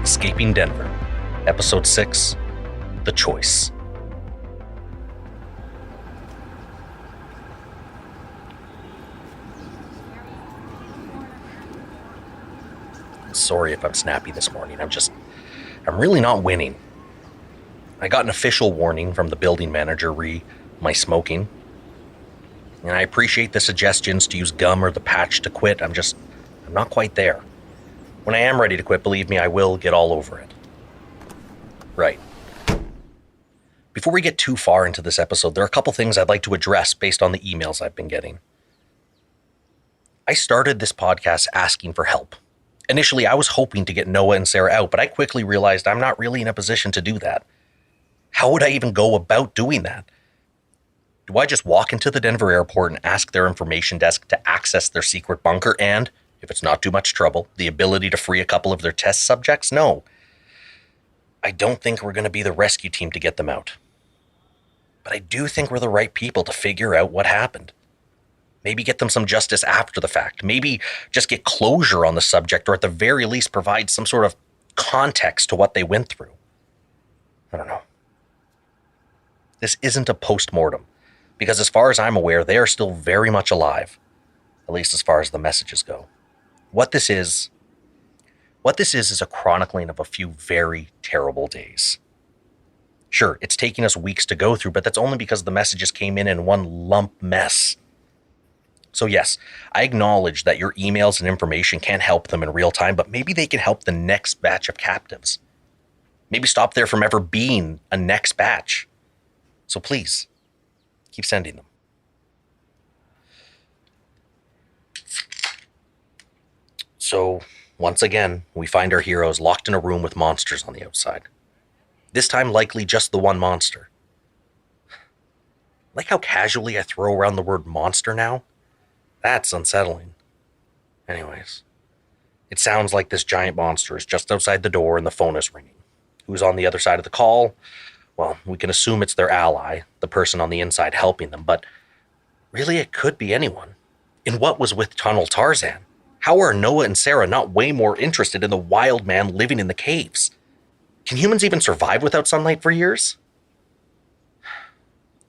Escaping Denver, Episode 6, The Choice. I'm sorry if I'm snappy this morning. I'm really not winning. I got an official warning from the building manager re my smoking. And I appreciate the suggestions to use gum or the patch to quit. I'm not quite there. When I am ready to quit, believe me, I will get all over it. Right. Before we get too far into this episode, there are a couple things I'd like to address based on the emails I've been getting. I started this podcast asking for help. Initially, I was hoping to get Noah and Sara out, but I quickly realized I'm not really in a position to do that. How would I even go about doing that? Do I just walk into the Denver airport and ask their information desk to access their secret bunker and, if it's not too much trouble, the ability to free a couple of their test subjects? No. I don't think we're going to be the rescue team to get them out. But I do think we're the right people to figure out what happened. Maybe get them some justice after the fact. Maybe just get closure on the subject, or at the very least provide some sort of context to what they went through. I don't know. This isn't a post-mortem, because as far as I'm aware, they are still very much alive, at least as far as the messages go. What this is a chronicling of a few very terrible days. Sure, it's taking us weeks to go through, but that's only because the messages came in one lump mess. So yes, I acknowledge that your emails and information can't help them in real time, but maybe they can help the next batch of captives. Maybe stop there from ever being a next batch. So please, keep sending them. So, once again, we find our heroes locked in a room with monsters on the outside. This time, likely just the one monster. Like how casually I throw around the word monster now? That's unsettling. Anyways, it sounds like this giant monster is just outside the door and the phone is ringing. Who's on the other side of the call? Well, we can assume it's their ally, the person on the inside helping them, but really it could be anyone. In what was with Tunnel Tarzan? How are Noah and Sara not way more interested in the wild man living in the caves? Can humans even survive without sunlight for years?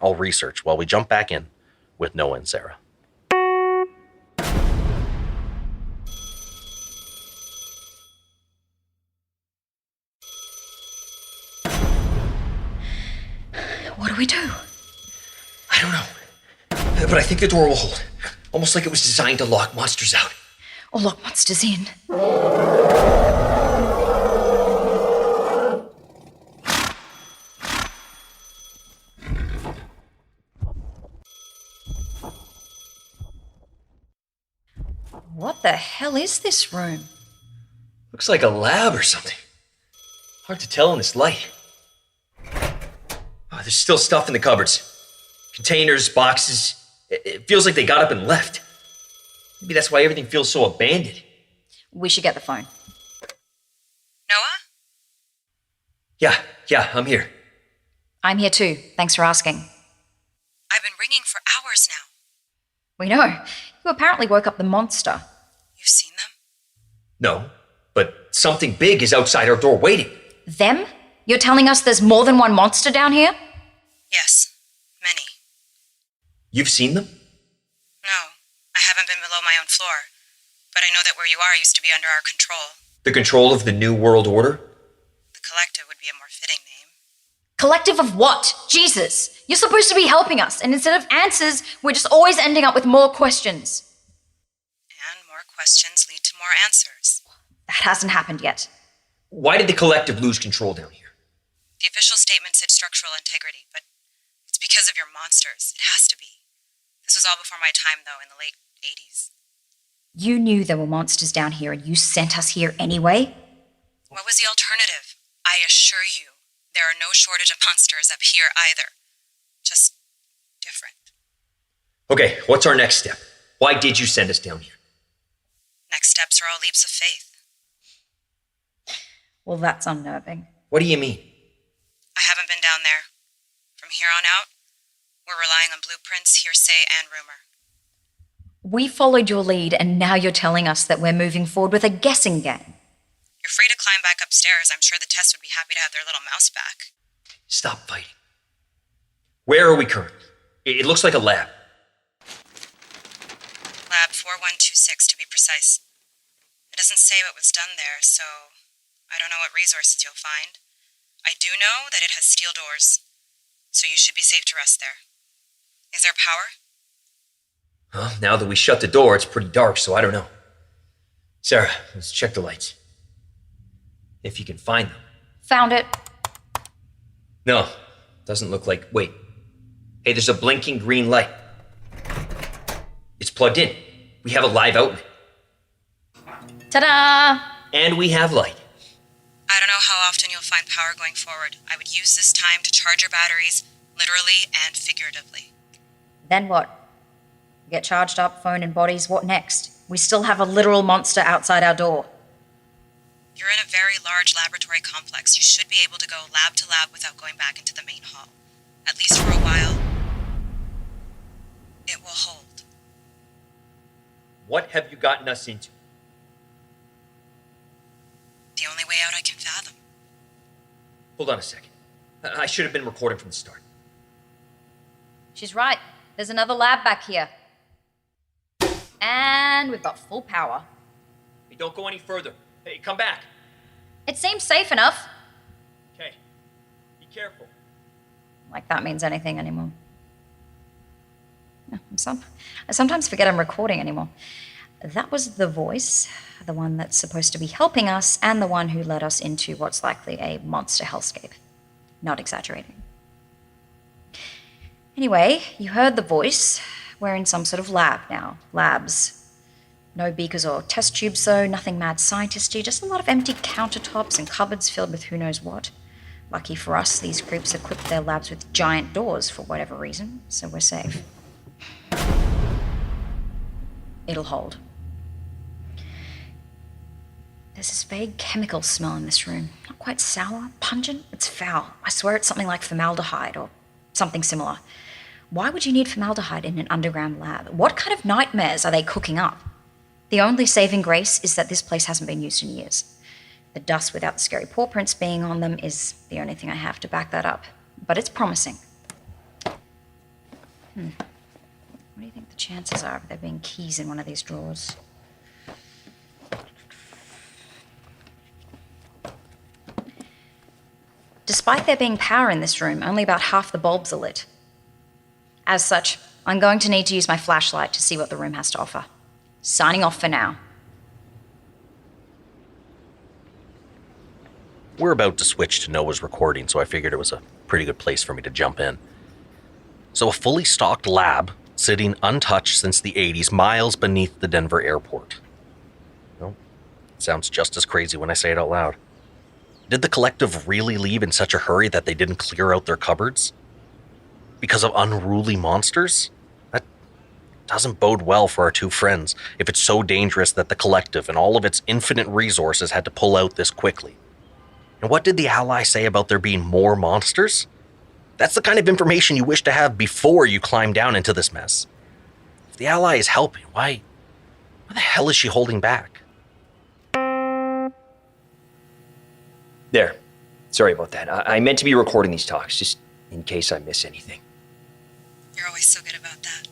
I'll research while we jump back in with Noah and Sara. What do we do? I don't know. But I think the door will hold. Almost like it was designed to lock monsters out. Or lock monsters in. What the hell is this room? Looks like a lab or something. Hard to tell in this light. Oh, there's still stuff in the cupboards. Containers, boxes. It feels like they got up and left. Maybe that's why everything feels so abandoned. We should get the phone. Noah? Yeah, I'm here. I'm here too. Thanks for asking. I've been ringing for hours now. We know. You apparently woke up the monster. You've seen them? No, but something big is outside our door waiting. Them? You're telling us there's more than one monster down here? Yes, many. You've seen them? No, I haven't been below my own floor. But I know that where you are used to be under our control. The control of the New World Order? The Collective would be a more fitting name. Collective of what? Jesus! You're supposed to be helping us, and instead of answers, we're just always ending up with more questions. And more questions lead to more answers. That hasn't happened yet. Why did the Collective lose control down here? The official statement said structural integrity, but it's because of your monsters. It has to be. This was all before my time, though, in the late 80s. You knew there were monsters down here, and you sent us here anyway? What was the alternative? I assure you, there are no shortage of monsters up here either. Just different. Okay, what's our next step? Why did you send us down here? Next steps are all leaps of faith. Well, that's unnerving. What do you mean? I haven't been down there. From here on out, we're relying on blueprints, hearsay, and rumor. We followed your lead, and now you're telling us that we're moving forward with a guessing game. You're free to climb back upstairs. I'm sure the test would be happy to have their little mouse back. Stop fighting. Where are we currently? It looks like a lab. Lab 4126 to be precise. It doesn't say what was done there, so I don't know what resources you'll find. I do know that it has steel doors, so you should be safe to rest there. Is there power? Well, now that we shut the door, it's pretty dark, so I don't know. Sara, let's check the lights. If you can find them. Found it. No, doesn't look like... Wait. Hey, there's a blinking green light. It's plugged in. We have a live outlet. Ta-da! And we have light. I don't know how often you'll find power going forward. I would use this time to charge your batteries, literally and figuratively. Then what? Get charged up, phone and bodies, what next? We still have a literal monster outside our door. You're in a very large laboratory complex. You should be able to go lab to lab without going back into the main hall. At least for a while. It will hold. What have you gotten us into? The only way out I can fathom. Hold on a second. I should have been recording from the start. She's right. There's another lab back here. And we've got full power. Hey, don't go any further. Hey, come back. It seems safe enough. Okay. Be careful. Like that means anything anymore. No, I sometimes forget I'm recording anymore. That was the voice, the one that's supposed to be helping us, and the one who led us into what's likely a monster hellscape. Not exaggerating. Anyway, you heard the voice. We're in some sort of lab now. Labs. No beakers or test tubes, though. Nothing mad scientisty. Just a lot of empty countertops and cupboards filled with who knows what. Lucky for us, these creeps equipped their labs with giant doors for whatever reason, so we're safe. It'll hold. There's this vague chemical smell in this room. Not quite sour, pungent. It's foul. I swear it's something like formaldehyde or something similar. Why would you need formaldehyde in an underground lab? What kind of nightmares are they cooking up? The only saving grace is that this place hasn't been used in years. The dust without the scary paw prints being on them is the only thing I have to back that up. But it's promising. What do you think the chances are of there being keys in one of these drawers? Despite there being power in this room, only about half the bulbs are lit. As such, I'm going to need to use my flashlight to see what the room has to offer. Signing off for now. We're about to switch to Noah's recording, so I figured it was a pretty good place for me to jump in. So a fully stocked lab, sitting untouched since the 80s, miles beneath the Denver airport. Well, it sounds just as crazy when I say it out loud. Did the collective really leave in such a hurry that they didn't clear out their cupboards? Because of unruly monsters? That doesn't bode well for our two friends if it's so dangerous that the collective and all of its infinite resources had to pull out this quickly. And what did the Ally say about there being more monsters? That's the kind of information you wish to have before you climb down into this mess. If the Ally is helping, why the hell is she holding back? There. Sorry about that. I meant to be recording these talks, just in case I miss anything. You're always so good about that.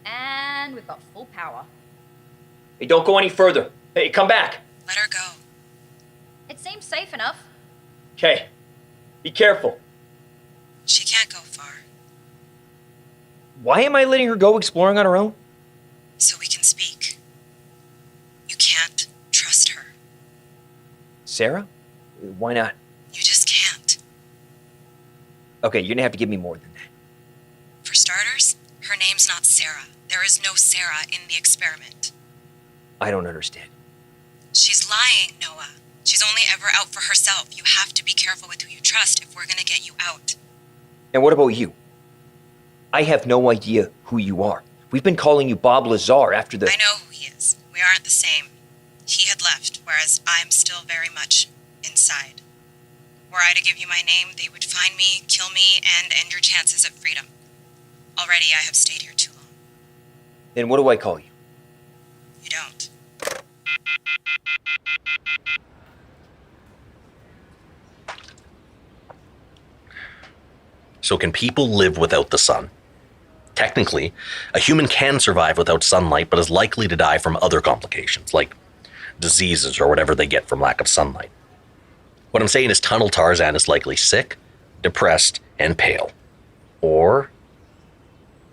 And we've got full power. Hey, don't go any further. Hey, come back. Let her go. It seems safe enough. Okay. Be careful. She can't go far. Why am I letting her go exploring on her own? So we can speak. You can't trust her. Sara? Why not? You just can't. Okay, you're gonna have to give me more than that. For starters, her name's not Sara. There is no Sara in the experiment. I don't understand. She's lying, Noah. She's only ever out for herself. You have to be careful with who you trust if we're gonna get you out. And what about you? I have no idea who you are. We've been calling you Bob Lazar after the... I know who he is. We aren't the same. He had left, whereas I'm still very much inside. Were I to give you my name, they would find me, kill me, and end your chances at freedom. Already I have stayed here too long. Then what do I call you? You don't. So can people live without the sun? Technically, a human can survive without sunlight, but is likely to die from other complications, like diseases or whatever they get from lack of sunlight. What I'm saying is Tunnel Tarzan is likely sick, depressed, and pale. Or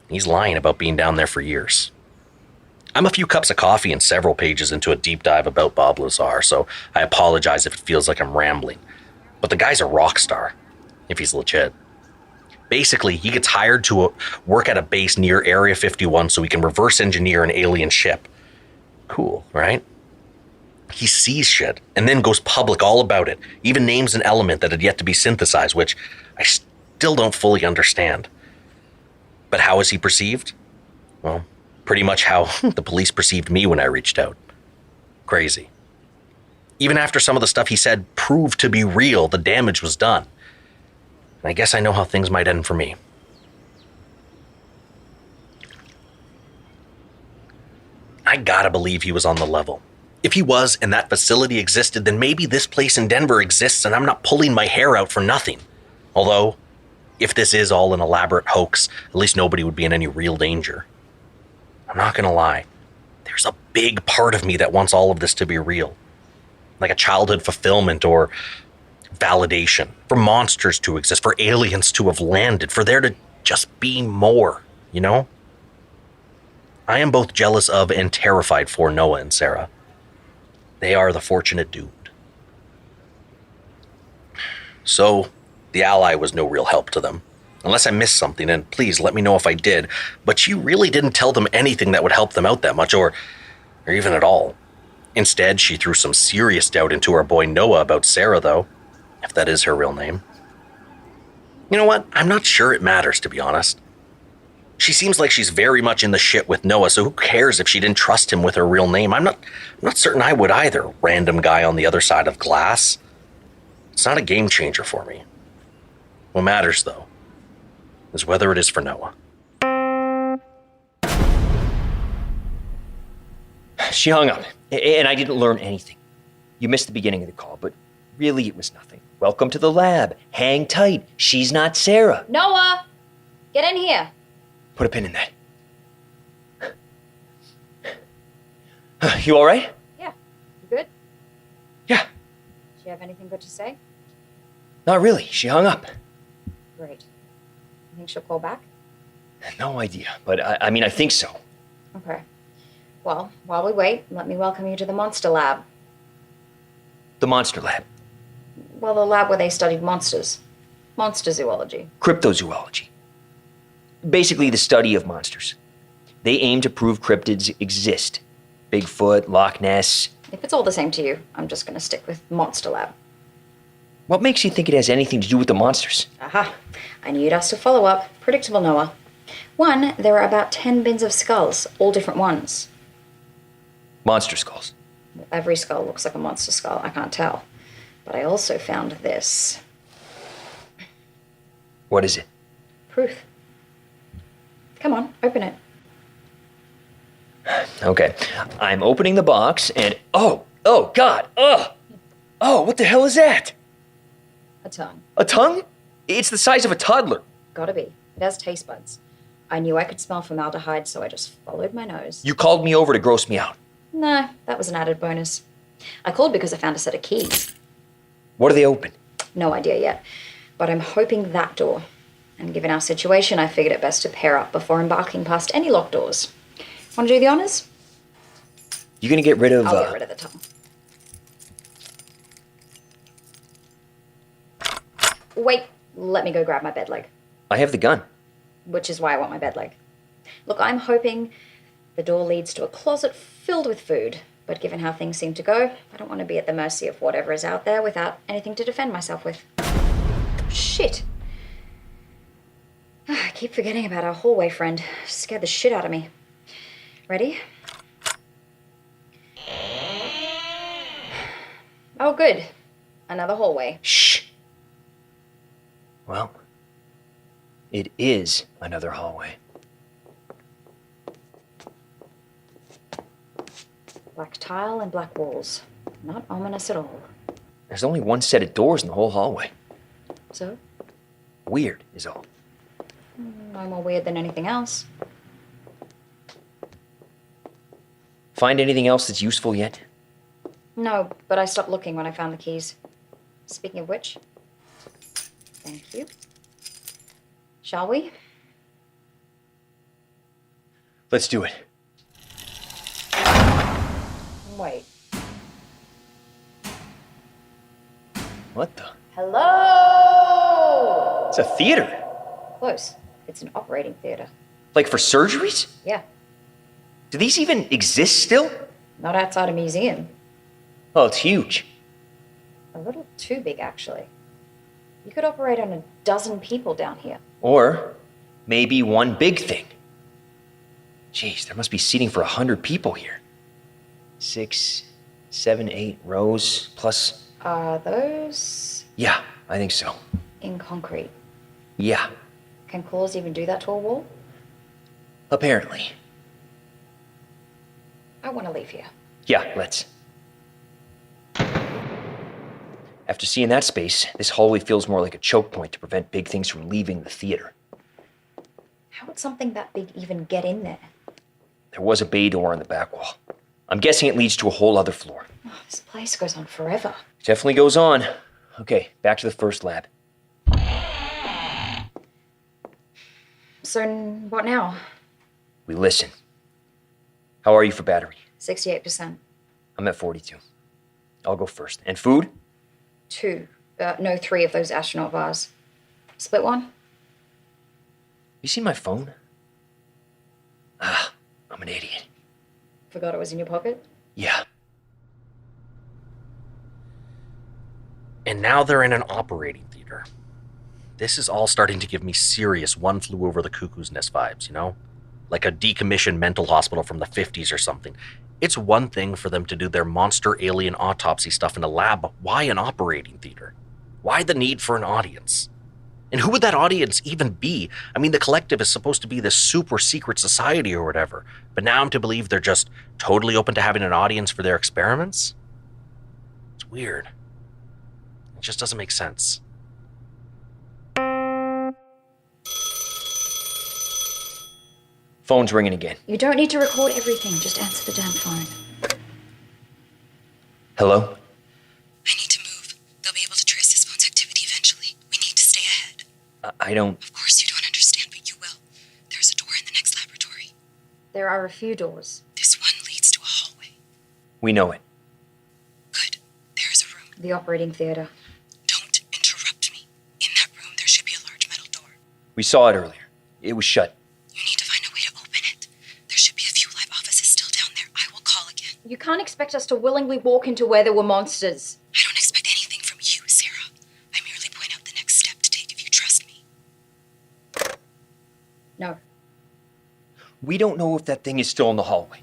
he's lying about being down there for years. I'm a few cups of coffee and several pages into a deep dive about Bob Lazar, so I apologize if it feels like I'm rambling. But the guy's a rock star, if he's legit. Basically, he gets hired to work at a base near Area 51 so he can reverse engineer an alien ship. Cool, right? He sees shit and then goes public all about it, even names an element that had yet to be synthesized, which I still don't fully understand. But how is he perceived? Well, pretty much how the police perceived me when I reached out. Crazy. Even after some of the stuff he said proved to be real, the damage was done. And I guess I know how things might end for me. I gotta believe he was on the level. If he was and that facility existed, then maybe this place in Denver exists and I'm not pulling my hair out for nothing. Although, if this is all an elaborate hoax, at least nobody would be in any real danger. I'm not gonna lie. There's a big part of me that wants all of this to be real. Like a childhood fulfillment or validation. For monsters to exist, for aliens to have landed, for there to just be more, you know? I am both jealous of and terrified for Noah and Sara. They are the fortunate doomed. So, the ally was no real help to them. Unless I missed something, and please let me know if I did, but she really didn't tell them anything that would help them out that much, or even at all. Instead, she threw some serious doubt into our boy Noah about Sara, though, if that is her real name. You know what? I'm not sure it matters, to be honest. She seems like she's very much in the shit with Noah, so who cares if she didn't trust him with her real name? I'm not certain I would either, random guy on the other side of glass. It's not a game changer for me. What matters, though, is whether it is for Noah. She hung up, and I didn't learn anything. You missed the beginning of the call, but really it was nothing. Welcome to the lab. Hang tight. She's not Sara. Noah! Get in here. Put a pin in that. You all right? Yeah. You good? Yeah. Does she have anything good to say? Not really. She hung up. Great. You think she'll call back? No idea, but I mean, I think so. Okay. Well, while we wait, let me welcome you to the Monster Lab. The Monster Lab. Well, the lab where they studied monsters. Monster zoology. Cryptozoology. Basically the study of monsters. They aim to prove cryptids exist. Bigfoot, Loch Ness. If it's all the same to you, I'm just going to stick with Monster Lab. What makes you think it has anything to do with the monsters? Aha. I knew you'd ask to follow up. Predictable, Noah. One, there are about 10 bins of skulls, all different ones. Monster skulls. Every skull looks like a monster skull. I can't tell. But I also found this. What is it? Proof. Come on, open it. Okay. I'm opening the box and... Oh, God. Oh, what the hell is that? A tongue. A tongue? It's the size of a toddler. Gotta be. It has taste buds. I knew I could smell formaldehyde, so I just followed my nose. You called me over to gross me out. No, that was an added bonus. I called because I found a set of keys. What are they open? No idea yet, but I'm hoping that door. And given our situation, I figured it best to pair up before embarking past any locked doors. Want to do the honors? You gonna get rid of... I'll get rid of the tongue. Wait, let me go grab my bed leg. I have the gun. Which is why I want my bed leg. Look, I'm hoping the door leads to a closet filled with food. But given how things seem to go, I don't want to be at the mercy of whatever is out there without anything to defend myself with. Shit. I keep forgetting about our hallway friend. Scared the shit out of me. Ready? Oh, good. Another hallway. Shh. Well, it is another hallway. Black tile and black walls. Not ominous at all. There's only one set of doors in the whole hallway. So? Weird is all. No more weird than anything else. Find anything else that's useful yet? No, but I stopped looking when I found the keys. Speaking of which, thank you. Shall we? Let's do it. Wait. What the? Hello! It's a theater. Close. It's an operating theater. Like for surgeries? Yeah. Do these even exist still? Not outside a museum. Oh, it's huge. A little too big, actually. You could operate on 12 people down here. Or maybe one big thing. Jeez, there must be seating for 100 people here. 6, 7, 8 rows plus... Are those Yeah, I think so. in concrete? Yeah, Can claws even do that to a wall? apparently. I want to leave here. Yeah, let's. After seeing that space, this hallway feels more like a choke point to prevent big things from leaving the theater. How would something that big even get in there? There was a bay door on the back wall. I'm guessing it leads to a whole other floor. Oh, this place goes on forever. It definitely goes on. Okay, back to the first lab. So, what now? We listen. How are you for battery? 68%. I'm at 42. I'll go first. And food? 3 of those astronaut bars. Split one? You seen my phone? I'm an idiot. Forgot it was in your pocket? Yeah. And now they're in an operating theater. This is all starting to give me serious One Flew Over the Cuckoo's Nest vibes, you know? Like a decommissioned mental hospital from the 50s or something. It's one thing for them to do their monster alien autopsy stuff in a lab, but why an operating theater? Why the need for an audience? And who would that audience even be? I mean, the collective is supposed to be this super secret society or whatever, but now I'm to believe they're just totally open to having an audience for their experiments? It's weird. It just doesn't make sense. Phone's ringing again. You don't need to record everything, just answer the damn phone. Hello? I need to move. They'll be able to trace this phone's activity eventually. We need to stay ahead. I don't... Of course you don't understand, but you will. There's a door in the next laboratory. There are a few doors. This one leads to a hallway. We know it. Good. There's a room. The operating theater. Don't interrupt me. In that room, there should be a large metal door. We saw it earlier. It was shut. You need to find a way to open it. There should be a few live offices still down there. I will call again. You can't expect us to willingly walk into where there were monsters. I don't expect anything from you, Sara. I merely point out the next step to take if you trust me. No. We don't know if that thing is still in the hallway.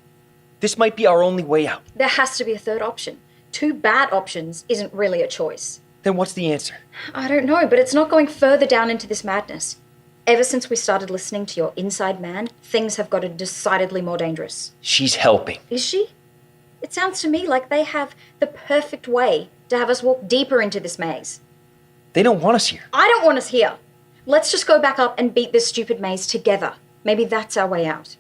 This might be our only way out. There has to be a third option. 2 bad options isn't really a choice. Then what's the answer? I don't know, but it's not going further down into this madness. Ever since we started listening to your inside man, things have gotten decidedly more dangerous. She's helping. Is she? It sounds to me like they have the perfect way to have us walk deeper into this maze. They don't want us here. I don't want us here. Let's just go back up and beat this stupid maze together. Maybe that's our way out.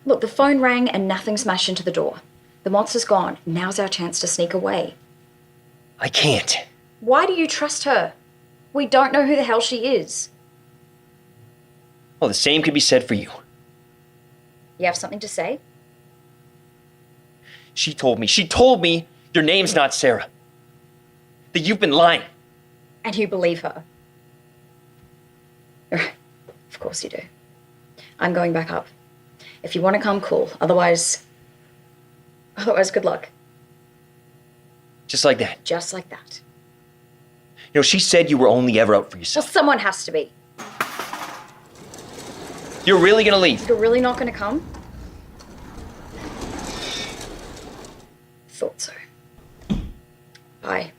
Look, the phone rang and nothing smashed into the door. The monster's gone. Now's our chance to sneak away. I can't. Why do you trust her? We don't know who the hell she is. Well, the same could be said for you. You have something to say? She told me your name's not Sara. That you've been lying. And you believe her? Of course you do. I'm going back up. If you want to come, cool. Otherwise, good luck. Just like that. Just like that. You know, she said you were only ever out for Well, yourself. someone has to be. You're really gonna leave? You're really not going to come? Thought so. Bye.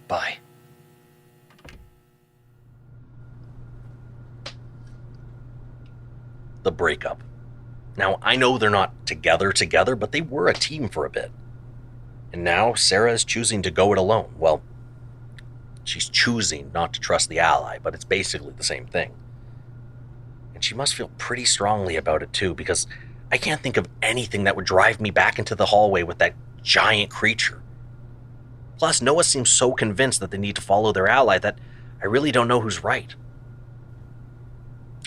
Bye. The breakup. Now, I know they're not together, but they were a team for a bit. And now Sara is choosing to go it alone. Well, She's choosing not to trust the ally, but it's basically the same thing. And she must feel pretty strongly about it too, because I can't think of anything that would drive me back into the hallway with that giant creature. Plus, Noah seems so convinced that they need to follow their ally that I really don't know who's right.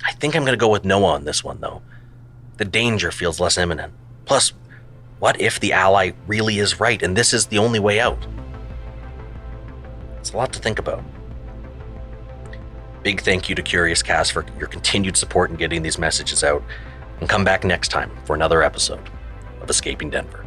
I think I'm going to go with Noah on this one, though. The danger feels less imminent. Plus, what if the ally really is right and this is the only way out? It's a lot to think about. Big thank you to Curious Cast for your continued support in getting these messages out. And come back next time for another episode of Escaping Denver.